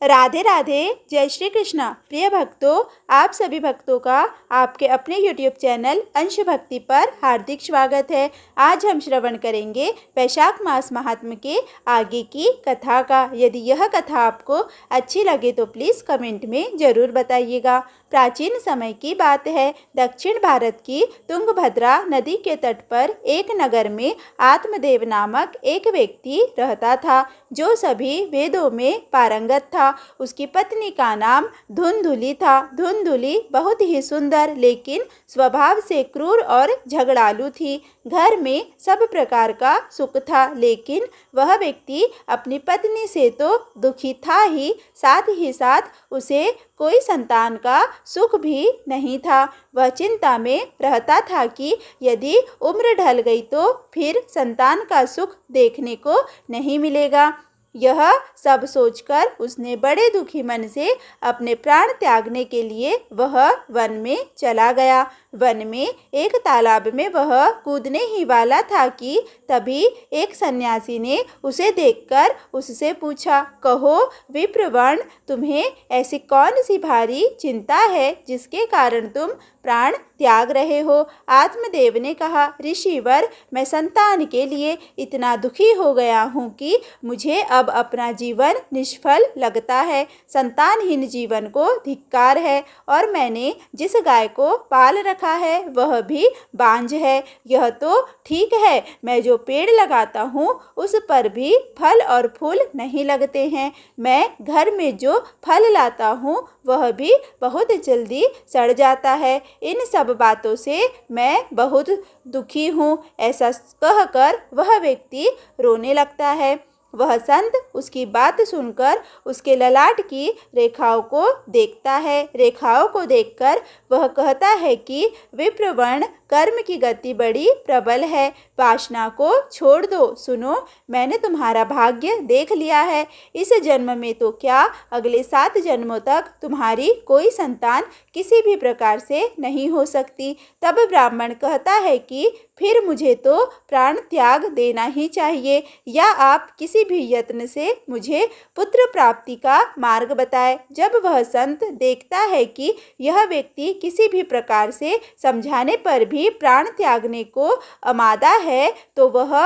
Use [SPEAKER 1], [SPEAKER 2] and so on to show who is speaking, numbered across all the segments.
[SPEAKER 1] राधे राधे। जय श्री कृष्णा। प्रिय भक्तों, आप सभी भक्तों का आपके अपने YouTube चैनल अंश भक्ति पर हार्दिक स्वागत है। आज हम श्रवण करेंगे वैशाख मास महात्म्य के आगे की कथा का। यदि यह कथा आपको अच्छी लगे तो प्लीज़ कमेंट में ज़रूर बताइएगा। प्राचीन समय की बात है। दक्षिण भारत की तुंगभद्रा नदी के तट पर एक नगर में आत्मदेव नामक एक व्यक्ति रहता था, जो सभी वेदों में पारंगत था। उसकी पत्नी का नाम धुंधुली था। धुंधुली बहुत ही सुंदर लेकिन स्वभाव से क्रूर और झगड़ालू थी। घर में सब प्रकार का सुख था, लेकिन वह व्यक्ति अपनी पत्नी से तो दुखी था ही साथ उसे कोई संतान का सुख भी नहीं था। वह चिंता में रहता था कि यदि उम्र ढल गई तो फिर संतान का सुख देखने को नहीं मिलेगा। यह सब सोचकर उसने बड़े दुखी मन से अपने प्राण त्यागने के लिए वह वन में चला गया। वन में एक तालाब में वह कूदने ही वाला था कि तभी एक सन्यासी ने उसे देखकर उससे पूछा, कहो विप्रवर्ण, तुम्हें ऐसी कौन सी भारी चिंता है जिसके कारण तुम प्राण त्याग रहे हो? आत्मदेव ने कहा, ऋषिवर, मैं संतान के लिए इतना दुखी हो गया हूँ कि मुझे अब अपना जीवन निष्फल लगता है। संतानहीन जीवन को धिक्कार है और मैंने जिस गाय को पाल रखा है वह भी बांझ है। यह तो ठीक है, मैं जो पेड़ लगाता हूँ उस पर भी फल और फूल नहीं लगते हैं। मैं घर में जो फल लाता हूँ वह भी बहुत जल्दी सड़ जाता है। इन सब बातों से मैं बहुत दुखी हूँ। ऐसा कहकर वह व्यक्ति रोने लगता है। वह संत उसकी बात सुनकर उसके ललाट की रेखाओं को देखता है। रेखाओं को देखकर वह कहता है कि विप्रवर्ण, कर्म की गति बड़ी प्रबल है, वासना को छोड़ दो। सुनो, मैंने तुम्हारा भाग्य देख लिया है। इस जन्म में तो क्या, अगले 7 जन्मों तक तुम्हारी कोई संतान किसी भी प्रकार से नहीं हो सकती। तब ब्राह्मण कहता है कि फिर मुझे तो प्राण त्याग देना ही चाहिए, या आप किसी भी यत्न से मुझे पुत्र प्राप्ति का मार्ग बताए। जब वह संत देखता है कि यह व्यक्ति किसी भी प्रकार से समझाने पर भी प्राण त्यागने को आमादा है, तो वह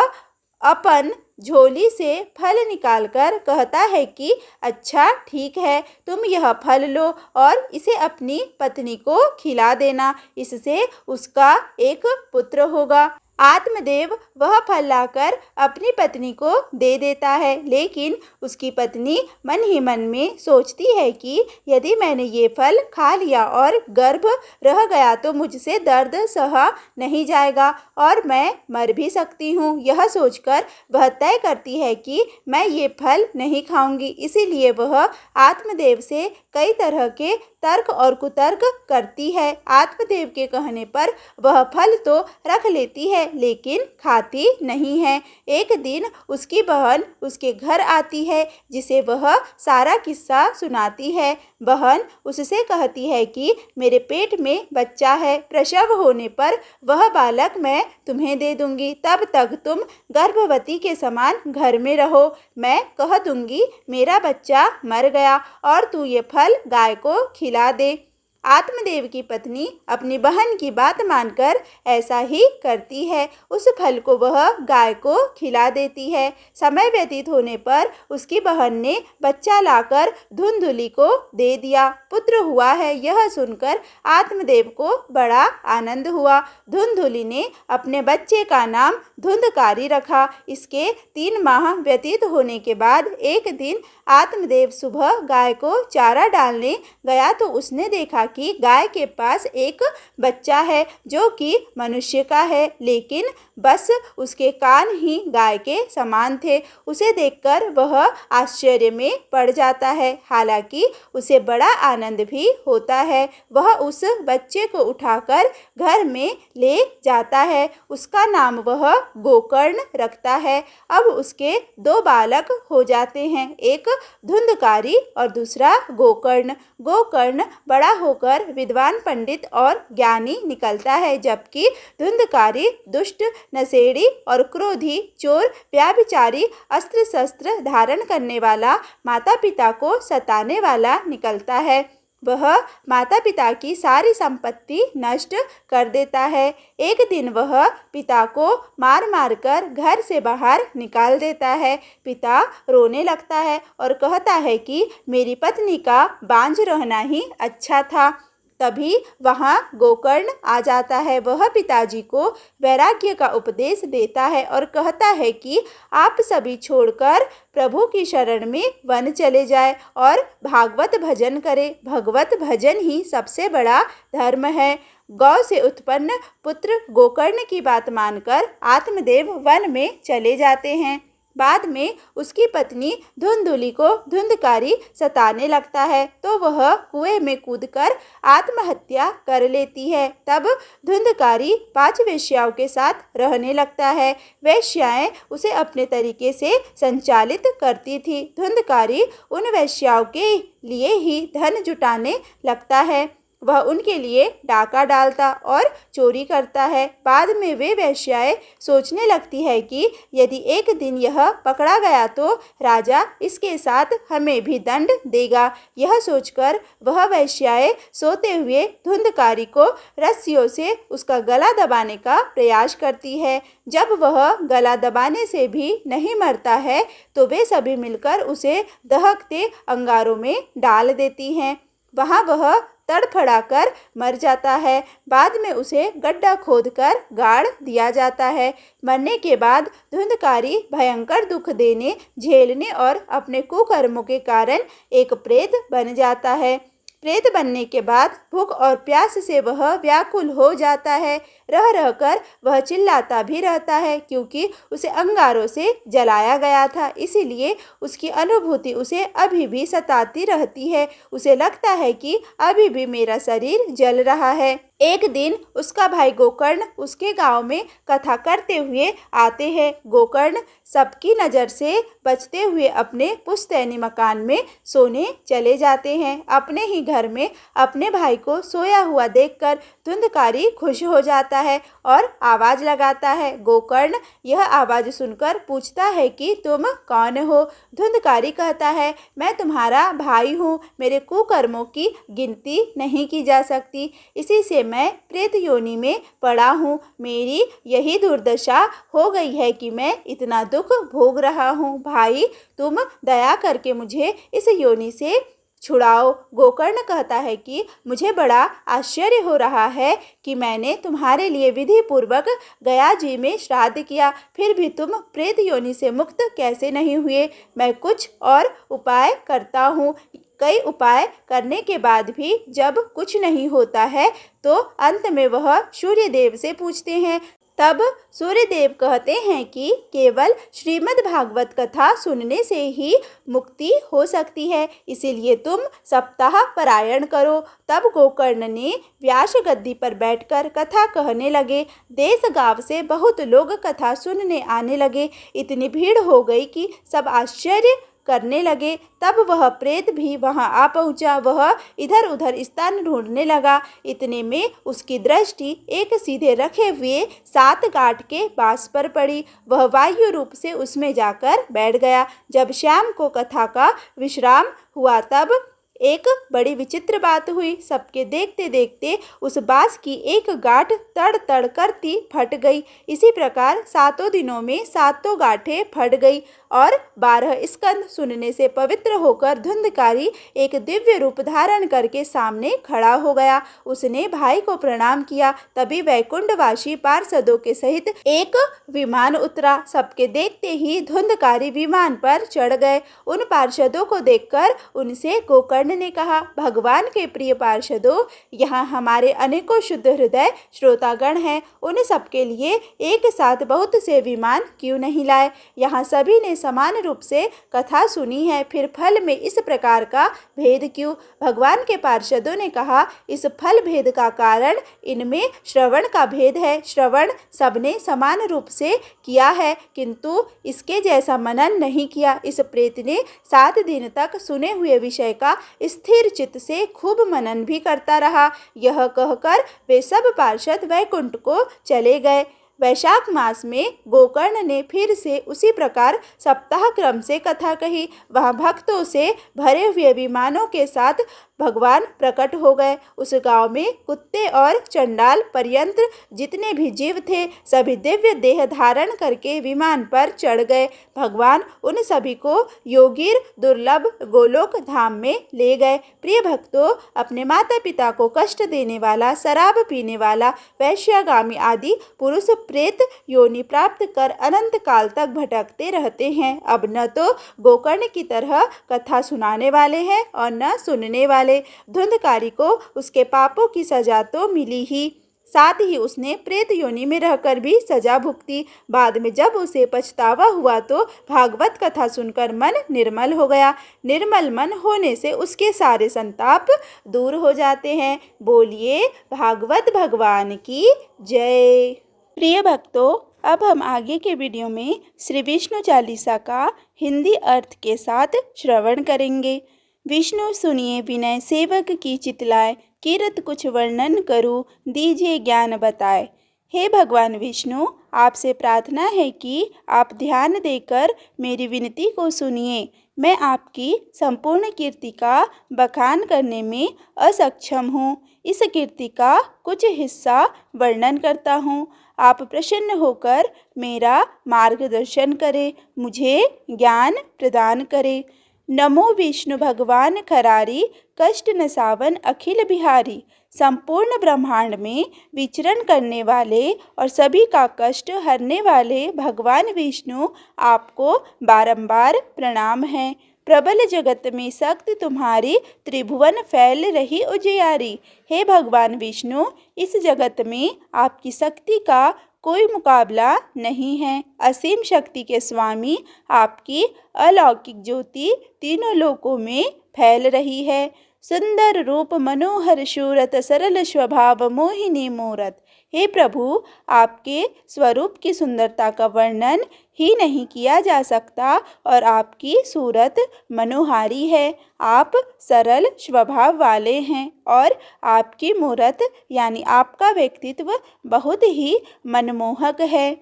[SPEAKER 1] अपन झोली से फल निकालकर कहता है कि अच्छा ठीक है, तुम यह फल लो और इसे अपनी पत्नी को खिला देना, इससे उसका एक पुत्र होगा। आत्मदेव वह फल लाकर अपनी पत्नी को दे देता है, लेकिन उसकी पत्नी मन ही मन में सोचती है कि यदि मैंने ये फल खा लिया और गर्भ रह गया तो मुझसे दर्द सहा नहीं जाएगा और मैं मर भी सकती हूँ। यह सोचकर वह तय करती है कि मैं ये फल नहीं खाऊंगी। इसीलिए वह आत्मदेव से कई तरह के तर्क और कुतर्क करती है। आत्मदेव के कहने पर वह फल तो रख लेती है लेकिन खाती नहीं है। एक दिन उसकी बहन उसके घर आती है, जिसे वह सारा किस्सा सुनाती है। बहन उससे कहती है कि मेरे पेट में बच्चा है, प्रसव होने पर वह बालक मैं तुम्हें दे दूंगी, तब तक तुम गर्भवती के समान घर में रहो। मैं कह दूंगी मेरा बच्चा मर गया और तू ये फल गाय को खिला दे। आत्मदेव की पत्नी अपनी बहन की बात मानकर ऐसा ही करती है। उस फल को वह गाय को खिला देती है। समय व्यतीत होने पर उसकी बहन ने बच्चा लाकर धुंधुली को दे दिया। पुत्र हुआ है, यह सुनकर आत्मदेव को बड़ा आनंद हुआ। धुंधुली ने अपने बच्चे का नाम धुंधकारी रखा। इसके 3 माह व्यतीत होने के बाद एक दिन आत्मदेव सुबह गाय को चारा डालने गया तो उसने देखा कि गाय के पास एक बच्चा है जो कि मनुष्य का है, लेकिन बस उसके कान ही गाय के समान थे। उसे देखकर वह आश्चर्य में पड़ जाता है, हालांकि उसे बड़ा आनंद भी होता है। वह उस बच्चे को उठाकर घर में ले जाता है। उसका नाम वह गोकर्ण रखता है। अब उसके 2 बालक हो जाते हैं, एक धुंधकारी और दूसरा गोकर्ण। गोकर्ण बड़ा होकर होकर विद्वान पंडित और ज्ञानी निकलता है, जबकि धुंधकारी दुष्ट, नशेड़ी और क्रोधी, चोर, व्यभिचारी, अस्त्र शस्त्र धारण करने वाला, माता पिता को सताने वाला निकलता है। वह माता पिता की सारी संपत्ति नष्ट कर देता है। एक दिन वह पिता को मार मार कर घर से बाहर निकाल देता है। पिता रोने लगता है और कहता है कि मेरी पत्नी का बांझ रहना ही अच्छा था। तभी वहाँ गोकर्ण आ जाता है। वह पिताजी को वैराग्य का उपदेश देता है और कहता है कि आप सभी छोड़कर प्रभु की शरण में वन चले जाए और भागवत भजन करें। भगवत भजन ही सबसे बड़ा धर्म है। गौ से उत्पन्न पुत्र गोकर्ण की बात मानकर आत्मदेव वन में चले जाते हैं। बाद में उसकी पत्नी धुंधुली को धुंधकारी सताने लगता है तो वह कुएं में कूदकर आत्महत्या कर लेती है। तब धुंधकारी 5 वेश्याओं के साथ रहने लगता है। वेश्याएं उसे अपने तरीके से संचालित करती थी। धुंधकारी उन वेश्याओं के लिए ही धन जुटाने लगता है। वह उनके लिए डाका डालता और चोरी करता है। बाद में वे वेश्याएं सोचने लगती है कि यदि एक दिन यह पकड़ा गया तो राजा इसके साथ हमें भी दंड देगा। यह सोचकर वह वेश्याएं सोते हुए धुंधकारी को रस्सियों से उसका गला दबाने का प्रयास करती है। जब वह गला दबाने से भी नहीं मरता है तो वे सभी मिलकर उसे दहकते अंगारों में डाल देती हैं। वहाँ वह तड़फड़ाकर मर जाता है। बाद में उसे गड्ढा खोदकर गाड़ दिया जाता है। मरने के बाद धुंधकारी भयंकर दुख देने, झेलने और अपने कुकर्मों के कारण एक प्रेत बन जाता है। प्रेत बनने के बाद भूख और प्यास से वह व्याकुल हो जाता है। रह रहकर वह चिल्लाता भी रहता है क्योंकि उसे अंगारों से जलाया गया था। इसीलिए उसकी अनुभूति उसे अभी भी सताती रहती है। उसे लगता है कि अभी भी मेरा शरीर जल रहा है। एक दिन उसका भाई गोकर्ण उसके गांव में कथा करते हुए आते हैं। गोकर्ण सबकी नज़र से बचते हुए अपने पुश्तैनी मकान में सोने चले जाते हैं। अपने ही घर में अपने भाई को सोया हुआ देखकर धुंधकारी खुश हो जाता है और आवाज़ लगाता है। गोकर्ण यह आवाज़ सुनकर पूछता है कि तुम कौन हो? धुंधकारी कहता है, मैं तुम्हारा भाई हूँ। मेरे कुकर्मों की गिनती नहीं की जा सकती। इसी से मैं प्रेत योनि में पड़ा हूँ। मेरी यही दुर्दशा हो गई है कि मैं इतना दुख भोग रहा हूँ। भाई, तुम दया करके मुझे इस योनि से छुड़ाओ। गोकर्ण कहता है कि मुझे बड़ा आश्चर्य हो रहा है कि मैंने तुम्हारे लिए विधि पूर्वक गया जी में श्राद्ध किया, फिर भी तुम प्रेत योनि से मुक्त कैसे नहीं हुए? मैं कुछ और उपाय करता हूँ। कई उपाय करने के बाद भी जब कुछ नहीं होता है तो अंत में वह सूर्यदेव से पूछते हैं। तब सूर्यदेव कहते हैं कि केवल श्रीमद् भागवत कथा सुनने से ही मुक्ति हो सकती है, इसीलिए तुम सप्ताह पारायण करो। तब गोकर्ण ने व्यास गद्दी पर बैठकर कथा कहने लगे। देश गांव से बहुत लोग कथा सुनने आने लगे। इतनी भीड़ हो गई कि सब आश्चर्य करने लगे। तब वह प्रेत भी वहां आ पहुंचा। वह इधर उधर स्थान ढूंढने लगा। इतने में उसकी दृष्टि एक सीधे रखे हुए 7 गांठ के बांस पर पड़ी। वह वायु रूप से उसमें जाकर बैठ गया। जब शाम को कथा का विश्राम हुआ तब एक बड़ी विचित्र बात हुई। सबके देखते देखते उस बांस की एक गांठ तड़ तड़ करती फट गई। इसी प्रकार 7 दिनों में 7 गांठें फट गई और 12 स्कंद सुनने से पवित्र होकर धुंधकारी एक दिव्य रूप धारण करके सामने खड़ा हो गया। उसने भाई को प्रणाम किया। तभी वैकुंठवासी पार्षदों के सहित एक विमान उतरा। सबके देखते ही धुंधकारी विमान पर चढ़ गए। उन पार्षदों को देखकर उनसे गोकर्ण ने कहा, भगवान के प्रिय पार्षदों, यहाँ हमारे अनेकों शुद्ध हृदय श्रोतागण हैं। उन सबके लिए एक साथ बहुत से विमान क्यों नहीं लाए? यहाँ सभी ने समान रूप से कथा सुनी है, फिर फल में इस प्रकार का भेद क्यों? भगवान के पार्षदों ने कहा, इस फल भेद का कारण इनमें श्रवण का भेद है। श्रवण सबने समान रूप से किया है किंतु इसके जैसा मनन नहीं किया। इस प्रेत ने 7 दिन तक सुने हुए विषय का स्थिर चित्त से खूब मनन भी करता रहा। यह कहकर वे सब पार्षद वैकुंठ को चले गए। वैशाख मास में गोकर्ण ने फिर से उसी प्रकार सप्ताह क्रम से कथा कही। वहाँ भक्तों से भरे हुए विमानों के साथ भगवान प्रकट हो गए। उस गांव में कुत्ते और चंडाल पर्यंत जितने भी जीव थे सभी दिव्य देह धारण करके विमान पर चढ़ गए। भगवान उन सभी को योगीर दुर्लभ गोलोक धाम में ले गए। प्रिय भक्तों, अपने माता पिता को कष्ट देने वाला, शराब पीने वाला, वैश्यागामी आदि पुरुष प्रेत योनि प्राप्त कर अनंत काल तक भटकते रहते हैं। अब न तो गोकर्ण की तरह कथा सुनाने वाले हैं और न सुनने वाले। धुंधकारी को उसके पापों की सजा तो मिली ही, साथ ही उसने प्रेत योनि में रहकर भी सजा भुगती। बाद में जब उसे पछतावा हुआ तो भागवत कथा सुनकर मन निर्मल हो गया। निर्मल मन होने से उसके सारे संताप दूर हो जाते हैं। बोलिए भागवत भगवान की जय। प्रिय भक्तों, अब हम आगे के वीडियो में श्री विष्णु चालीसा का हिंदी अर्थ के साथ श्रवण करेंगे। विष्णु सुनिए विनय सेवक की चितलाए, कीरत कुछ वर्णन करूँ दीजिए ज्ञान बताए। हे भगवान विष्णु, आपसे प्रार्थना है कि आप ध्यान देकर मेरी विनती को सुनिए। मैं आपकी संपूर्ण कीर्ति का बखान करने में असक्षम हूँ। इस कीर्ति का कुछ हिस्सा वर्णन करता हूँ। आप प्रसन्न होकर मेरा मार्गदर्शन करें, मुझे ज्ञान प्रदान करें। नमो विष्णु भगवान खरारी, कष्ट नसावन अखिल बिहारी। संपूर्ण ब्रह्मांड में विचरण करने वाले और सभी का कष्ट हरने वाले भगवान विष्णु, आपको बारंबार प्रणाम है। प्रबल जगत में शक्ति तुम्हारी, त्रिभुवन फैल रही उजियारी। हे भगवान विष्णु, इस जगत में आपकी शक्ति का कोई मुकाबला नहीं है। असीम शक्ति के स्वामी, आपकी अलौकिक ज्योति तीनों लोकों में फैल रही है। सुंदर रूप मनोहर शूरत, सरल स्वभाव मोहिनी मूरत। हे प्रभु, आपके स्वरूप की सुंदरता का वर्णन ही नहीं किया जा सकता और आपकी सूरत मनोहारी है। आप सरल स्वभाव वाले हैं और आपकी मूरत यानी आपका व्यक्तित्व बहुत ही मनमोहक है।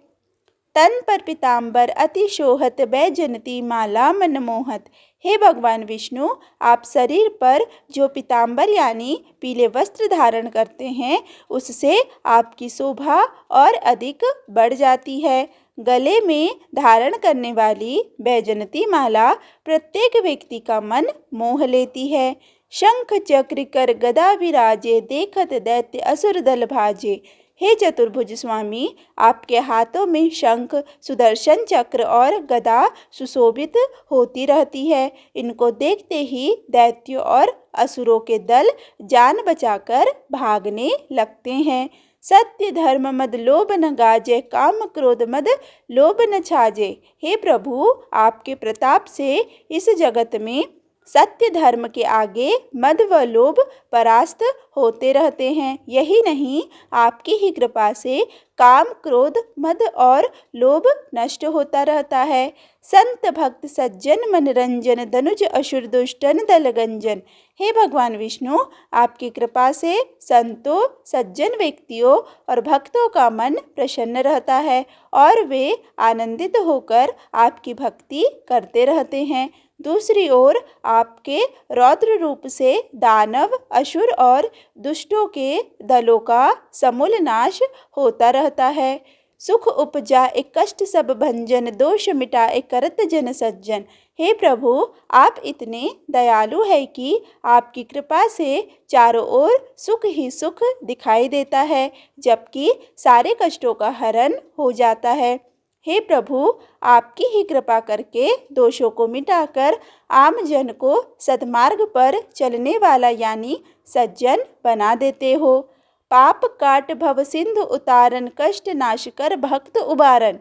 [SPEAKER 1] तन पर पीताम्बर अति शोहत, बैजयंती माला मनमोहत। हे भगवान विष्णु, आप शरीर पर जो पीताम्बर यानी पीले वस्त्र धारण करते हैं उससे आपकी शोभा और अधिक बढ़ जाती है। गले में धारण करने वाली बैजयंती माला प्रत्येक व्यक्ति का मन मोह लेती है। शंख चक्र कर गदा विराजे, देखत दैत्य असुर दल भाजे। हे चतुर्भुज स्वामी, आपके हाथों में शंख, सुदर्शन चक्र और गदा सुशोभित होती रहती है। इनको देखते ही दैत्यों और असुरों के दल जान बचाकर भागने लगते हैं। सत्य धर्म मद लोभ न गाजे, काम क्रोध मद लोभ न छाजे। हे प्रभु, आपके प्रताप से इस जगत में सत्य धर्म के आगे मद व लोभ परास्त होते रहते हैं। यही नहीं, आपकी ही कृपा से काम, क्रोध, मद और लोभ नष्ट होता रहता है। संत भक्त सज्जन मनरंजन, धनुज असुर दुष्टन दलगंजन। हे भगवान विष्णु, आपकी कृपा से संतों, सज्जन व्यक्तियों और भक्तों का मन प्रसन्न रहता है और वे आनंदित होकर आपकी भक्ति करते रहते हैं। दूसरी ओर आपके रौद्र रूप से दानव, असुर और दुष्टों के दलों का समूल नाश होता रहता है। सुख उपजा एक कष्ट सब भंजन, दोष मिटा एक करत जन सज्जन। हे प्रभु, आप इतने दयालु हैं कि आपकी कृपा से चारों ओर सुख ही सुख दिखाई देता है, जबकि सारे कष्टों का हरण हो जाता है। हे प्रभु, आपकी ही कृपा करके दोषों को मिटाकर आम जन को सद्मार्ग पर चलने वाला यानी सज्जन बना देते हो। पाप काट भव सिंधु उतारन, कष्ट नाश कर भक्त उबारन।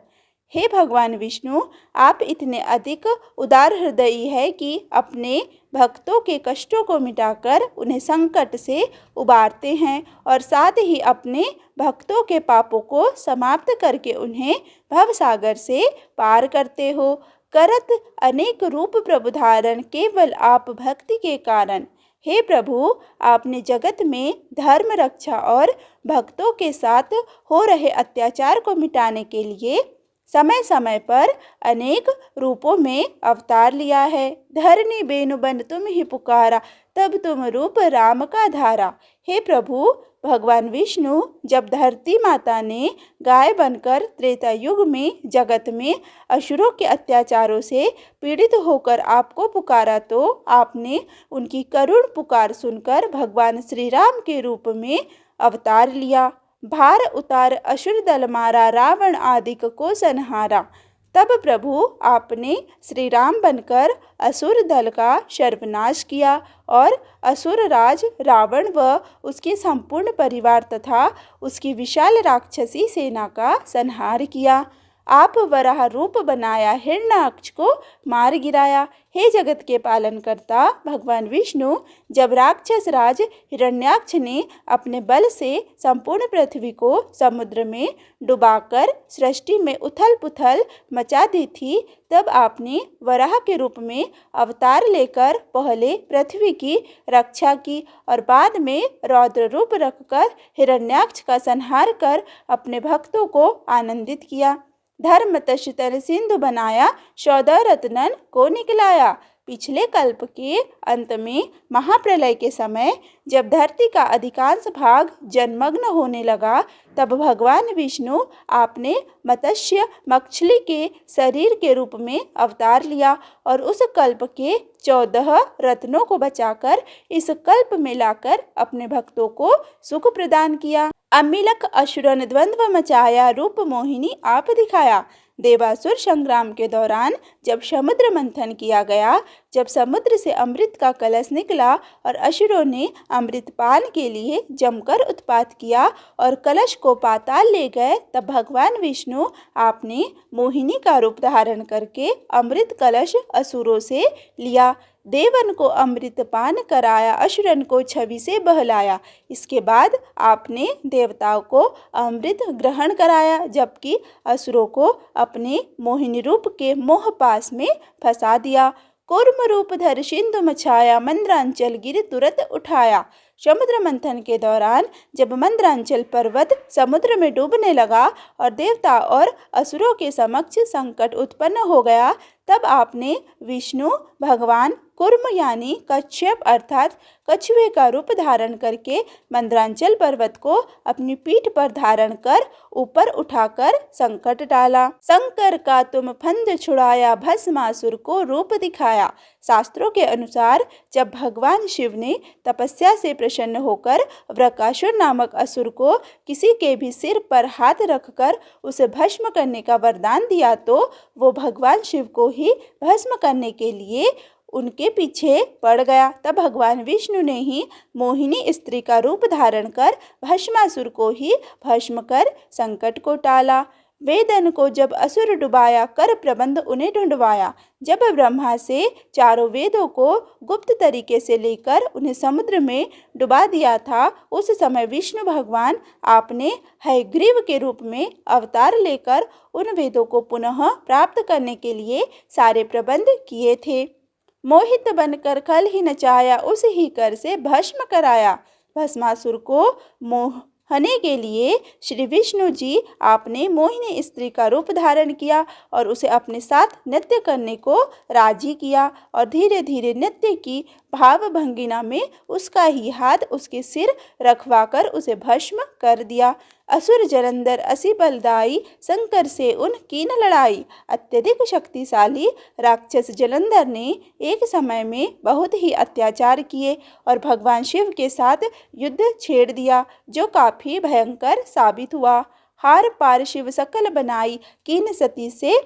[SPEAKER 1] हे भगवान विष्णु, आप इतने अधिक उदार हृदयी है कि अपने भक्तों के कष्टों को मिटाकर उन्हें संकट से उबारते हैं और साथ ही अपने भक्तों के पापों को समाप्त करके उन्हें भवसागर से पार करते हो। करत अनेक रूप प्रभु धारण, केवल आप भक्ति के कारण। हे प्रभु, आपने जगत में धर्म रक्षा और भक्तों के साथ हो रहे अत्याचार को मिटाने के लिए समय समय पर अनेक रूपों में अवतार लिया है। धरनी बेनु बन तुम ही पुकारा, तब तुम रूप राम का धारा। हे प्रभु, भगवान विष्णु जब धरती माता ने गाय बनकर त्रेता युग में जगत में असुरों के अत्याचारों से पीड़ित होकर आपको पुकारा, तो आपने उनकी करुण पुकार सुनकर भगवान श्री राम के रूप में अवतार लिया। भार उतार असुर दल मारा, रावण आदिक को संहारा। तब प्रभु आपने श्री राम बनकर असुर दल का सर्वनाश किया और असुर राज रावण व उसके संपूर्ण परिवार तथा उसकी विशाल राक्षसी सेना का संहार किया। आप वराह रूप बनाया, हिरण्याक्ष को मार गिराया। हे जगत के पालन करता भगवान विष्णु, जब राक्षस राज हिरण्याक्ष ने अपने बल से संपूर्ण पृथ्वी को समुद्र में डुबाकर सृष्टि में उथल पुथल मचा दी थी, तब आपने वराह के रूप में अवतार लेकर पहले पृथ्वी की रक्षा की और बाद में रौद्र रूप रखकर हिरण्याक्ष का संहार कर अपने भक्तों को आनंदित किया। धर्म तशतर सिंधु बनाया, 14 रत्नन को निकलाया। पिछले कल्प के अंत में महाप्रलय के समय जब धरती का अधिकांश भाग जलमग्न होने लगा, तब भगवान विष्णु आपने मत्स्य मछली के शरीर के रूप में अवतार लिया और उस कल्प के 14 रत्नों को बचाकर इस कल्प में लाकर अपने भक्तों को सुख प्रदान किया। अम्मिलक असुरन द्वंद्व मचाया, रूप मोहिनी आप दिखाया। देवासुर संग्राम के दौरान जब समुद्र मंथन किया गया, जब समुद्र से अमृत का कलश निकला और असुरों ने अमृतपान के लिए जमकर उत्पात किया और कलश को पाताल ले गए, तब भगवान विष्णु आपने मोहिनी का रूप धारण करके अमृत कलश असुरों से लिया। देवन को अमृत पान कराया, असुरन को छवि से बहलाया। इसके बाद आपने देवताओं को अमृत ग्रहण कराया, जबकि असुरों को अपने मोहिनी रूप के मोह पास में फंसा दिया। कूर्म रूप धर सिंधु मछाया, मंद्रांचल गिर तुरत उठाया। समुद्र मंथन के दौरान जब मंद्रांचल पर्वत समुद्र में डूबने लगा और देवता और असुरों के समक्ष संकट उत्पन्न हो गया, तब आपने विष्णु भगवान कूर्म यानी कच्छप अर्थात कछुए का रूप धारण करके मंद्रांचल पर्वत को अपनी पीठ पर धारण कर ऊपर उठाकर संकट डाला। शंकर का तुम फंद छुड़ाया, भस्मासुर को रूप दिखाया। शास्त्रों के अनुसार जब भगवान शिव ने तपस्या से प्रसन्न होकर वृकासुर नामक असुर को किसी के भी सिर पर हाथ रखकर उसे भस्म करने का वरदान दिया, तो वो भगवान शिव को ही भस्म करने के लिए उनके पीछे पड़ गया। तब भगवान विष्णु ने ही मोहिनी स्त्री का रूप धारण कर भस्मासुर को ही भस्म कर संकट को टाला। वेदन को जब असुर डुबाया, कर प्रबंध उन्हें ढूंढवाया। जब ब्रह्मा से चारों वेदों को गुप्त तरीके से लेकर उन्हें समुद्र में डुबा दिया था, उस समय विष्णु भगवान आपने हयग्रीव के रूप में अवतार लेकर उन वेदों को पुनः प्राप्त करने के लिए सारे प्रबंध किए थे। मोहित बनकर खल ही नचाया, उस ही कर से भस्म कराया। भस्मासुर को मोहने के लिए श्री विष्णु जी आपने मोहिनी स्त्री का रूप धारण किया और उसे अपने साथ नृत्य करने को राजी किया और धीरे धीरे नृत्य की भाव भंगिमा में उसका ही हाथ उसके सिर रखवाकर उसे भस्म कर दिया। असुर जलंधर असी बलदाई, शंकर से उन कीन लड़ाई। अत्यधिक शक्तिशाली राक्षस जलंधर ने एक समय में बहुत ही अत्याचार किए और भगवान शिव के साथ युद्ध छेड़ दिया, जो काफी भयंकर साबित हुआ। हार पार शिव सकल बनाई, कीन सती से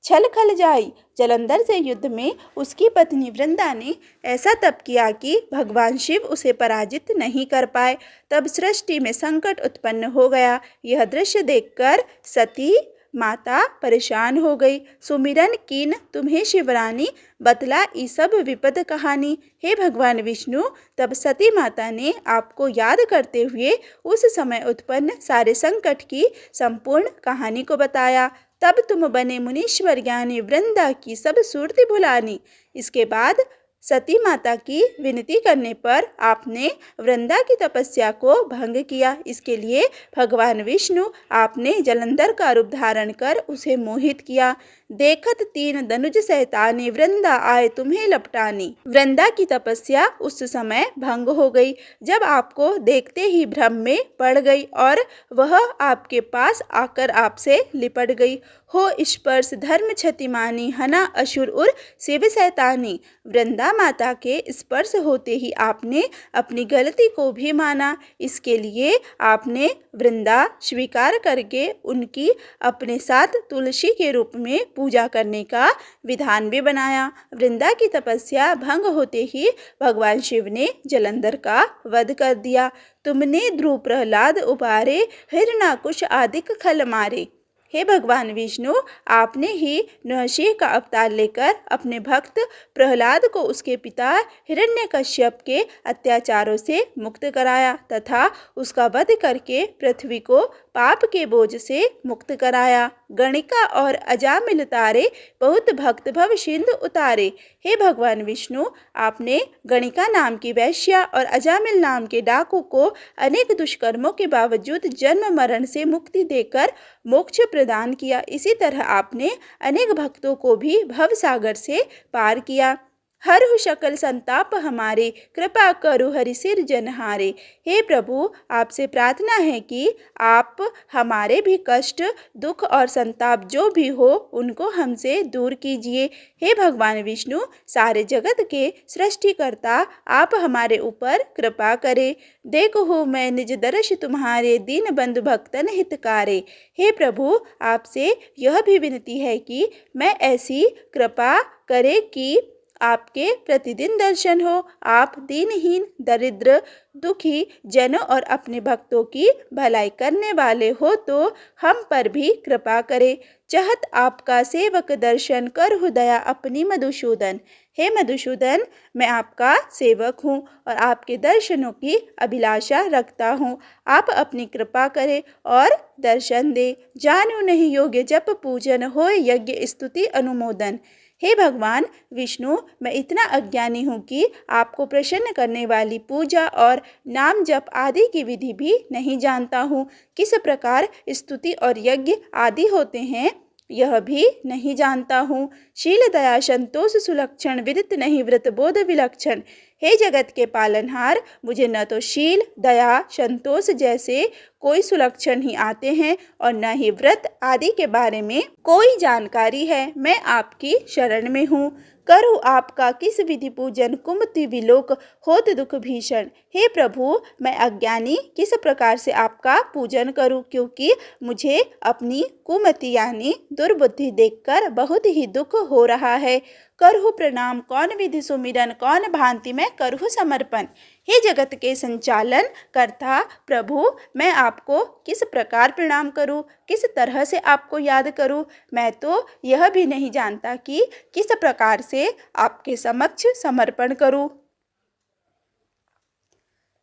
[SPEAKER 1] छल खल जाई। जलंधर से युद्ध में उसकी पत्नी वृंदा ने ऐसा तप किया कि भगवान शिव उसे पराजित नहीं कर पाए। तब सृष्टि में संकट उत्पन्न हो गया। यह दृश्य देखकर सती माता परेशान हो गई। सुमिरन कीन तुम्हें शिवरानी, बतला ई सब विपद कहानी। हे भगवान विष्णु, तब सती माता ने आपको याद करते हुए उस समय उत्पन्न सारे संकट की संपूर्ण कहानी को बताया। तब तुम बने मुनीश्वर ज्ञानी, वृंदा की सब सूरति भुलानी। इसके बाद सती माता की विनती करने पर आपने वृंदा की तपस्या को भंग किया। इसके लिए भगवान विष्णु आपने जलंधर का रूप धारण कर उसे मोहित किया। देखत तीन दनुज सैतानी, वृंदा आए तुम्हें लपटानी। वृंदा की तपस्या उस समय भंग हो गई जब आपको देखते ही भ्रम में पड़ गई और वह आपके पास आकर आपसे लिपट गई। हो स्पर्श धर्म क्षतिमानी, हना असुर उर शिव सैतानी। वृंदा माता के स्पर्श होते ही आपने अपनी गलती को भी माना। इसके लिए आपने वृंदा स्वीकार करके उनकी अपने साथ तुलसी के रूप में पूजा करने का विधान भी बनाया। वृंदा की तपस्या भंग होते ही भगवान शिव ने जलंधर का वध कर दिया। तुमने ध्रुव प्रहलाद उबारे, हिरणाकुश आदिक खल मारे। हे भगवान विष्णु, आपने ही नरसिंह का अवतार लेकर अपने भक्त प्रहलाद को उसके पिता हिरण्यकश्यप के अत्याचारों से मुक्त कराया तथा उसका वध करके पृथ्वी को पाप के बोझ से मुक्त कराया। गणिका और अजामिल तारे, बहुत भक्त भव सिंधु उतारे। हे भगवान विष्णु, आपने गणिका नाम की वैश्या और अजामिल नाम के डाकू को अनेक दुष्कर्मों के बावजूद जन्म मरण से मुक्ति देकर मोक्ष प्रदान किया। इसी तरह आपने अनेक भक्तों को भी भव सागर से पार किया। हरहु सकल संताप हमारे, कृपा करु हरि सिर जनहारे। हे प्रभु, आपसे प्रार्थना है कि आप हमारे भी कष्ट, दुख और संताप जो भी हो उनको हमसे दूर कीजिए। हे भगवान विष्णु, सारे जगत के सृष्टिकर्ता, आप हमारे ऊपर कृपा करें। देखो मैं निज दर्श तुम्हारे, दीन बंधु भक्तन हितकारे। हे प्रभु, आपसे यह भी विनती है कि मैं ऐसी कृपा करें कि आपके प्रतिदिन दर्शन हो। आप दीनहीन, दरिद्र, दुखी जनों और अपने भक्तों की भलाई करने वाले हो तो हम पर भी कृपा करें। चाहत आपका सेवक दर्शन, कर दया अपनी मधुसूदन। हे मधुसूदन, मैं आपका सेवक हूँ और आपके दर्शनों की अभिलाषा रखता हूँ। आप अपनी कृपा करें और दर्शन दे। जानू नहीं योग्य जप पूजन, हो यज्ञ स्तुति अनुमोदन। हे भगवान विष्णु, मैं इतना अज्ञानी हूँ कि आपको प्रसन्न करने वाली पूजा और नाम जप आदि की विधि भी नहीं जानता हूँ। किस प्रकार स्तुति और यज्ञ आदि होते हैं यह भी नहीं जानता हूँ। शील दया संतोष सुलक्षण, विदित नहीं व्रत बोध विलक्षण। हे जगत के पालनहार, मुझे न तो शील दया संतोष जैसे कोई सुलक्षण ही आते हैं और न ही व्रत आदि के बारे में कोई जानकारी है। मैं आपकी शरण में हूँ। करूँ आपका किस विधि पूजन, कुमति विलोक होत दुख भीषण। हे प्रभु, मैं अज्ञानी किस प्रकार से आपका पूजन करूँ, क्योंकि मुझे अपनी कुमति यानी दुर्बुद्धि देखकर बहुत ही दुख हो रहा है। करहु प्रणाम कौन विधि सुमिरन, कौन भांति में करहु समर्पण। हे जगत के संचालन करता प्रभु, मैं आपको किस प्रकार प्रणाम करूं, किस तरह से आपको याद करूं। मैं तो यह भी नहीं जानता कि किस प्रकार से आपके समक्ष समर्पण करूं।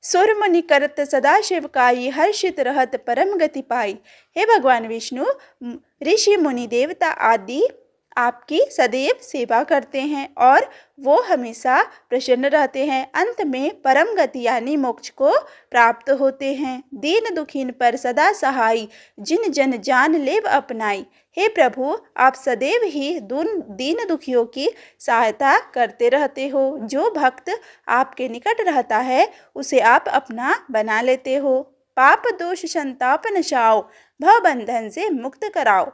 [SPEAKER 1] सुर मुनि करत सदा शिवकाई, हर्षित रहत परम गति पाई। हे भगवान विष्णु, ऋषि मुनि देवता आदि आपकी सदैव सेवा करते हैं और वो हमेशा प्रसन्न रहते हैं। अंत में परम गति यानी मोक्ष को प्राप्त होते हैं। दीन दुखीन पर सदा सहाय, जिन जन जान लेव अपनाई। हे प्रभु, आप सदैव ही दीन दुखियों की सहायता करते रहते हो। जो भक्त आपके निकट रहता है उसे आप अपना बना लेते हो। पाप दोष संताप नशाओ, भव बंधन से मुक्त कराओ।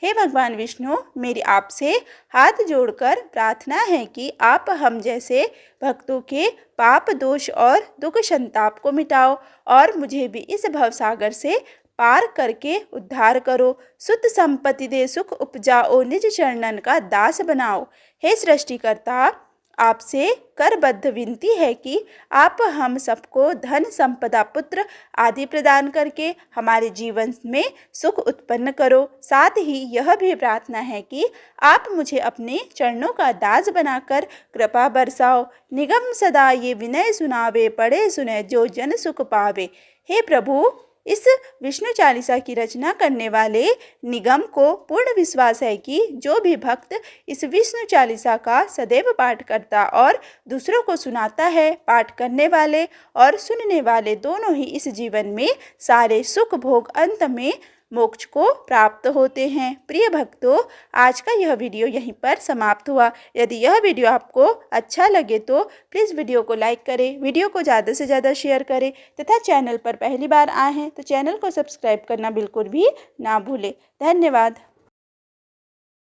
[SPEAKER 1] हे भगवान विष्णु, मेरी आपसे हाथ जोड़कर प्रार्थना है कि आप हम जैसे भक्तों के पाप दोष और दुख संताप को मिटाओ और मुझे भी इस भवसागर से पार करके उद्धार करो। सुत संपत्ति दे सुख उपजाओ, निज शरणन का दास बनाओ। हे सृष्टिकर्ता, आपसे करबद्ध विनती है कि आप हम सबको धन संपदा पुत्र आदि प्रदान करके हमारे जीवन में सुख उत्पन्न करो। साथ ही यह भी प्रार्थना है कि आप मुझे अपने चरणों का दास बनाकर कृपा बरसाओ। निगम सदा ये विनय सुनावे, पढ़े सुने जो जन सुख पावे। हे प्रभु, इस विष्णु चालीसा की रचना करने वाले निगम को पूर्ण विश्वास है कि जो भी भक्त इस विष्णु चालीसा का सदैव पाठ करता और दूसरों को सुनाता है, पाठ करने वाले और सुनने वाले दोनों ही इस जीवन में सारे सुख भोग अंत में मोक्ष को प्राप्त होते हैं। प्रिय भक्तों, आज का यह वीडियो यहीं पर समाप्त हुआ। यदि यह वीडियो आपको अच्छा लगे तो प्लीज़ वीडियो को लाइक करें, वीडियो को ज़्यादा से ज़्यादा शेयर करें तथा चैनल पर पहली बार आए हैं तो चैनल को सब्सक्राइब करना बिल्कुल भी ना भूलें। धन्यवाद।